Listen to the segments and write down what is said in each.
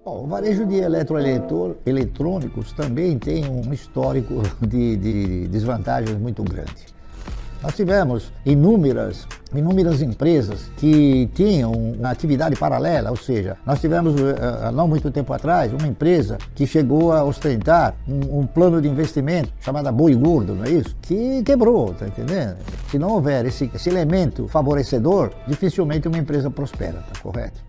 Bom, o varejo de eletrônicos também tem um histórico de desvantagens muito grande. Nós tivemos inúmeras empresas que tinham uma atividade paralela, ou seja, nós tivemos, há não muito tempo atrás, uma empresa que chegou a ostentar um plano de investimento chamado boi gordo, não é isso? Que quebrou, tá entendendo? Se não houver esse elemento favorecedor, dificilmente uma empresa prospera, tá correto?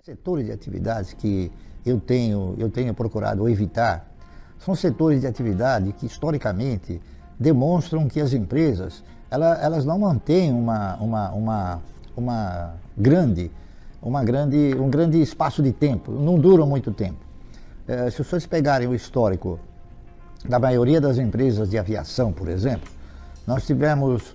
Setores de atividades que eu tenho procurado evitar são setores de atividade que historicamente demonstram que as empresas elas não mantêm um grande espaço de tempo, não duram muito tempo. Se vocês pegarem o histórico da maioria das empresas de aviação, por exemplo, nós tivemos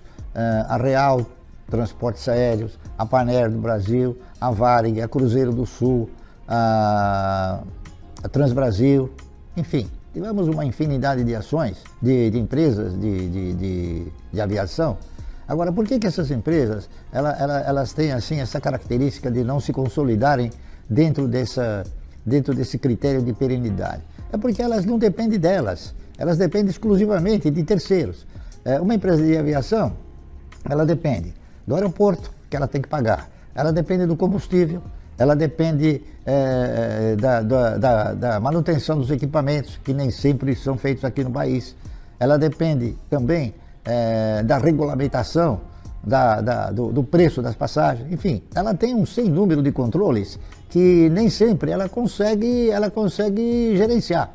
a Real Transportes Aéreos, a Panair do Brasil, a Varig, a Cruzeiro do Sul, a Transbrasil, enfim, tivemos uma infinidade de ações de empresas de aviação. Agora, por que essas empresas elas têm assim essa característica de não se consolidarem dentro desse critério de perenidade? É porque elas não dependem delas, elas dependem exclusivamente de terceiros. Uma empresa de aviação, ela depende do aeroporto, que ela tem que pagar, ela depende do combustível, ela depende da manutenção dos equipamentos, que nem sempre são feitos aqui no país, ela depende também da regulamentação, do preço das passagens, enfim, ela tem um sem número de controles que nem sempre ela consegue gerenciar.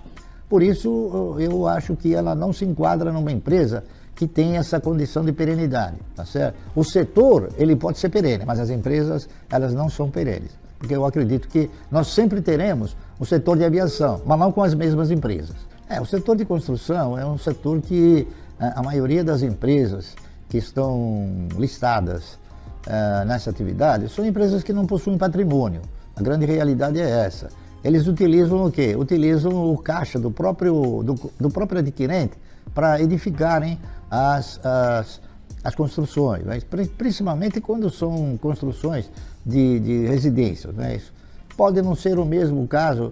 Por isso, eu acho que ela não se enquadra numa empresa que tem essa condição de perenidade, tá certo? O setor, ele pode ser perene, mas as empresas, elas não são perenes. Porque eu acredito que nós sempre teremos o setor de aviação, mas não com as mesmas empresas. O setor de construção é um setor que a maioria das empresas que estão listadas nessa atividade são empresas que não possuem patrimônio. A grande realidade é essa. Eles utilizam o quê? Utilizam o caixa do próprio adquirente para edificarem as construções, né? Principalmente quando são construções de residências, né? Isso pode não ser o mesmo caso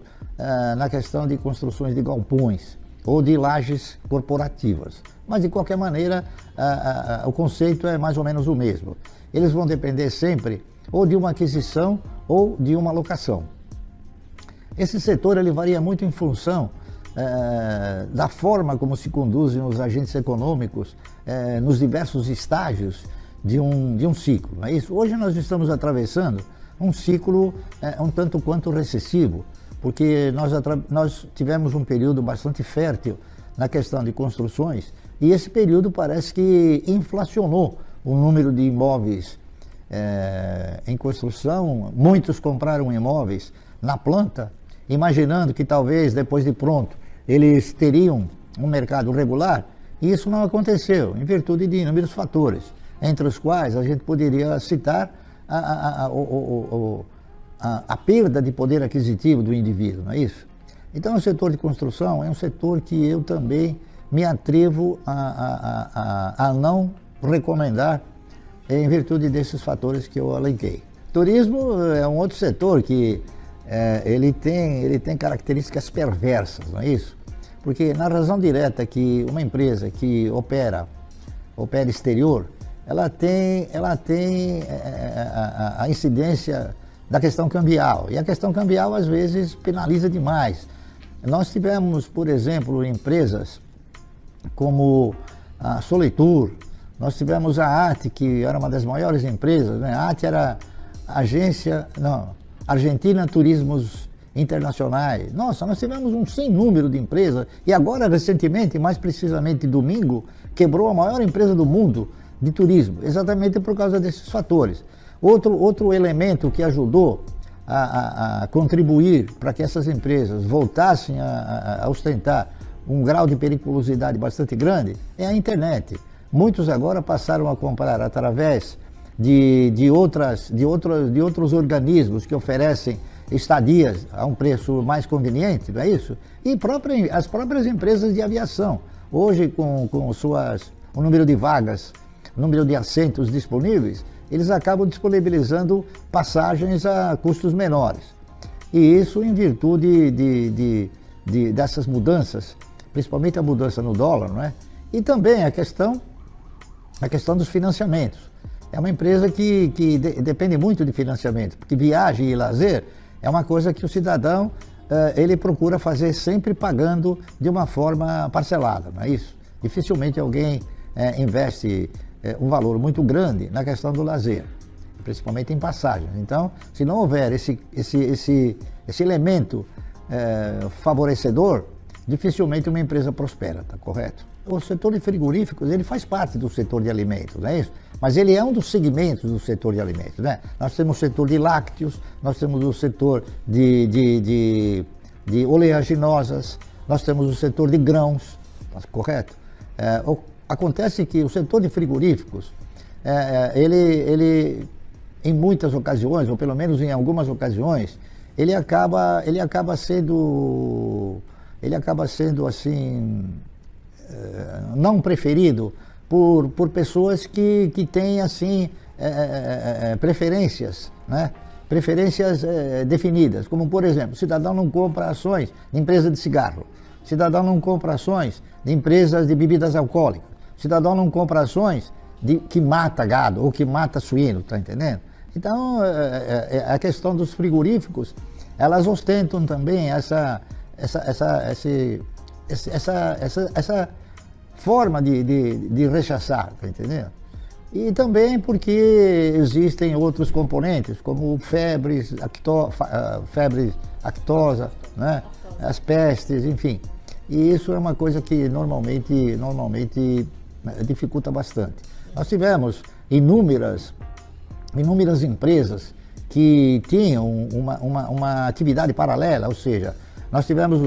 na questão de construções de galpões ou de lajes corporativas, mas de qualquer maneira o conceito é mais ou menos o mesmo. Eles vão depender sempre ou de uma aquisição ou de uma locação. Esse setor ele varia muito em função da forma como se conduzem os agentes econômicos nos diversos estágios de um ciclo, não é isso? Hoje nós estamos atravessando um ciclo um tanto quanto recessivo, porque nós tivemos um período bastante fértil na questão de construções e esse período parece que inflacionou o número de imóveis em construção. Muitos compraram imóveis na planta, imaginando que talvez depois de pronto eles teriam um mercado regular, e isso não aconteceu, em virtude de inúmeros fatores, entre os quais a gente poderia citar a perda de poder aquisitivo do indivíduo, não é isso? Então o setor de construção é um setor que eu também me atrevo a não recomendar em virtude desses fatores que eu elenquei. Turismo é um outro setor que ele tem características perversas, não é isso? Porque na razão direta que uma empresa que opera exterior, ela tem a incidência da questão cambial, e a questão cambial às vezes penaliza demais. Nós tivemos, por exemplo, empresas como a Solitur, nós tivemos a ATI, que era uma das maiores empresas, né? A ATI era Argentina Turismos Internacionais. Nossa, nós tivemos um sem número de empresas e agora, recentemente, mais precisamente domingo, quebrou a maior empresa do mundo de turismo, exatamente por causa desses fatores. Outro elemento que ajudou a contribuir para que essas empresas voltassem a ostentar um grau de periculosidade bastante grande é a internet. Muitos agora passaram a comprar através de outros organismos que oferecem estadias a um preço mais conveniente, não é isso? E as próprias empresas de aviação, hoje com o número de vagas número de assentos disponíveis, eles acabam disponibilizando passagens a custos menores. E isso em virtude dessas mudanças, principalmente a mudança no dólar, não é? E também a questão dos financiamentos. É uma empresa que depende muito de financiamento, porque viagem e lazer é uma coisa que o cidadão ele procura fazer sempre pagando de uma forma parcelada, não é isso? Dificilmente alguém investe um valor muito grande na questão do lazer, principalmente em passagens. Então, se não houver esse elemento favorecedor, dificilmente uma empresa prospera, tá correto? O setor de frigoríficos, ele faz parte do setor de alimentos, não é isso? Mas ele é um dos segmentos do setor de alimentos, né? Nós temos o setor de lácteos, nós temos o setor de oleaginosas, nós temos o setor de grãos, tá correto? Acontece que o setor de frigoríficos, ele em muitas ocasiões, ou pelo menos em algumas ocasiões, ele acaba sendo assim, não preferido por pessoas que têm assim preferências, né? Preferências definidas, como por exemplo, o cidadão não compra ações de empresa de cigarro, o cidadão não compra ações de empresas de bebidas alcoólicas, o cidadão não compra ações que mata gado ou que mata suíno, tá entendendo? Então, a questão dos frigoríficos, elas ostentam também essa forma de rechaçar, tá entendendo? E também porque existem outros componentes, como febres, febre aftosa, né? As pestes, enfim. E isso é uma coisa que normalmente dificulta bastante. Nós tivemos inúmeras empresas que tinham uma atividade paralela, ou seja, nós tivemos,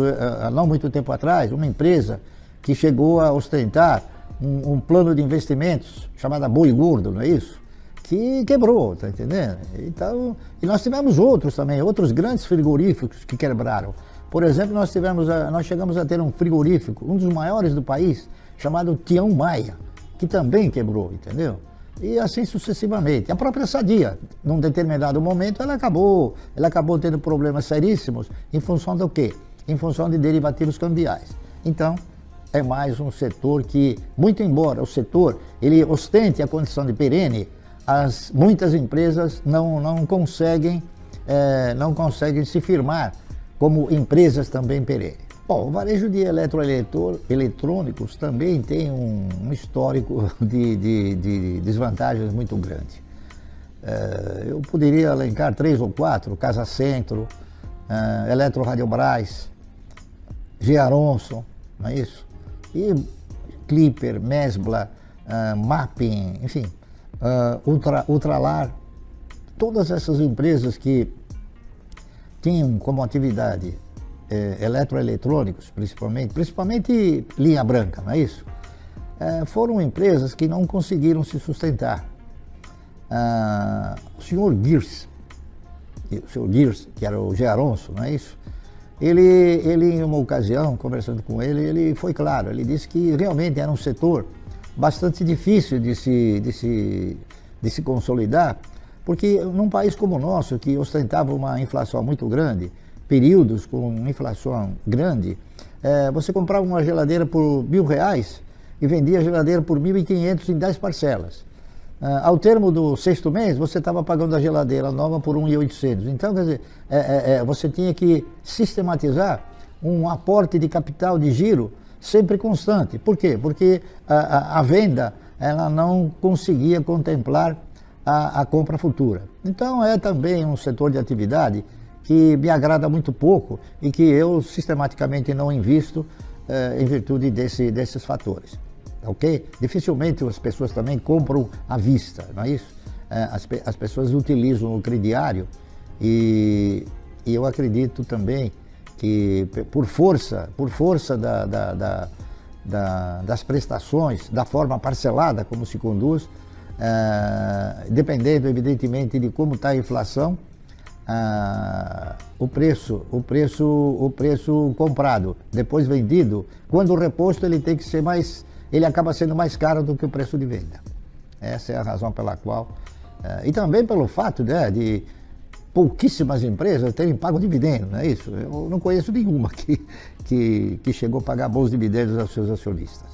não muito tempo atrás, uma empresa que chegou a ostentar um plano de investimentos chamado Boi Gordo, não é isso? Que quebrou, tá entendendo? Então, e nós tivemos outros grandes frigoríficos que quebraram. Por exemplo, nós chegamos a ter um frigorífico, um dos maiores do país, chamado Tião Maia, que também quebrou, entendeu? E assim sucessivamente. A própria Sadia, num determinado momento, ela acabou tendo problemas seríssimos em função do quê? Em função de derivativos cambiais. Então, é mais um setor que, muito embora o setor ele ostente a condição de perene, muitas empresas não conseguem se firmar como empresas também perenes. Bom, o varejo de eletrônicos também tem um histórico de desvantagens muito grande. Eu poderia elencar 3 ou 4, Casa Centro, Eletroradiobras, Gearonson, não é isso? E Clipper, Mesbla, Mapping, enfim, Ultralar, todas essas empresas que tinham como atividade eletroeletrônicos, principalmente linha branca, não é isso? Foram empresas que não conseguiram se sustentar. O senhor Gears, que era o Gearonson, não é isso? Ele em uma ocasião, conversando com ele foi claro, ele disse que realmente era um setor bastante difícil de se consolidar, porque num país como o nosso, que ostentava uma inflação muito grande, períodos com inflação grande, você comprava uma geladeira por R$1.000 e vendia a geladeira por R$1.500 em 10 parcelas. Ao termo do 6º mês, você estava pagando a geladeira nova por R$1.800. Então, quer dizer, você tinha que sistematizar um aporte de capital de giro sempre constante. Por quê? Porque a venda ela não conseguia contemplar a compra futura. Então, é também um setor de atividade que me agrada muito pouco e que eu sistematicamente não invisto em virtude desses fatores. Ok? Dificilmente as pessoas também compram à vista, não é isso? As pessoas utilizam o crediário e eu acredito também que por força das prestações, da forma parcelada como se conduz, dependendo evidentemente de como está a inflação, o preço comprado, depois vendido, quando o reposto ele tem que ser ele acaba sendo mais caro do que o preço de venda. Essa é a razão pela qual, e também pelo fato, né, de pouquíssimas empresas terem pago dividendos, não é isso? Eu não conheço nenhuma que chegou a pagar bons dividendos aos seus acionistas.